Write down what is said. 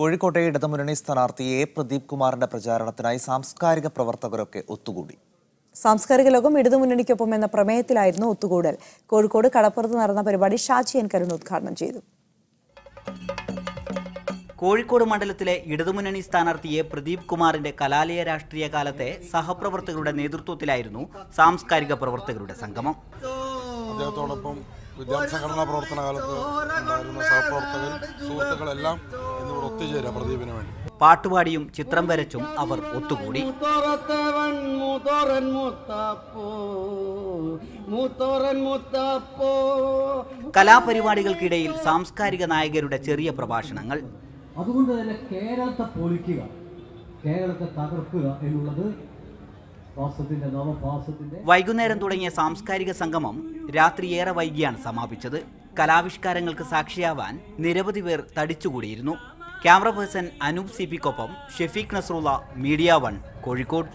കോഴിക്കോട്ടെ ഇടതുമുന്നണി സ്ഥാനാർത്ഥി എ പ്രദീപ് കുമാറിന്റെ പ്രചാരണത്തിനായി സാംസ്കാരിക പ്രവർത്തകരൊക്കെ ഒത്തുകൂടി. സാംസ്കാരിക ലോകം ഇടതുമുന്നണിക്കൊപ്പം എന്ന പ്രമേയത്തിലായിരുന്നു ഒത്തുകൂടൽ. കോഴിക്കോട് കടപ്പുറത്ത് നടന്ന പരിപാടി ഷാജി എൻ കരുൺ ഉദ്ഘാടനം ചെയ്തു. കോഴിക്കോട് മണ്ഡലത്തിലെ ഇടതുമുന്നണി സ്ഥാനാർത്ഥി എ പ്രദീപ് കുമാറിന്റെ കലാലയ രാഷ്ട്രീയ കാലത്തെ സഹപ്രവർത്തകരുടെ നേതൃത്വത്തിലായിരുന്നു സാംസ്കാരിക പ്രവർത്തകരുടെ സംഗമം. അദ്ദേഹത്തോടൊപ്പം വിദ്യാർത്ഥി സംഘടനാ പ്രവർത്തന കാലത്ത് ഉണ്ടായിരുന്ന സഹപ്രവർത്തകർ സുഹൃത്തുക്കളെല്ലാം എന്നിവിടെ ഒത്തുചേരുക പ്രദീപിന് വേണ്ടി. പാട്ടുപാടിയും ചിത്രം വരച്ചും അവർ ഒത്തുകൂടി. കലാപരിപാടികൾക്കിടയിൽ സാംസ്കാരിക നായകരുടെ ചെറിയ പ്രഭാഷണങ്ങൾ. അതുകൊണ്ട് തന്നെ കേരളത്തെ പൊളിക്കുക, കേരളത്തെ തകർക്കുക എന്നുള്ളത് വൈകുന്നേരം തുടങ്ങിയ സാംസ്കാരിക സംഗമം രാത്രി ഏറെ വൈകിയാണ് സമാപിച്ചത്. കലാവിഷ്കാരങ്ങൾക്ക് സാക്ഷിയാവാൻ നിരവധി പേർ തടിച്ചുകൂടിയിരുന്നു. ക്യാമറ പേഴ്സൺ അനൂപ് സിപിക്കൊപ്പം ഷെഫീഖ് നസ്രുള്ള, മീഡിയ 1, കോഴിക്കോട്.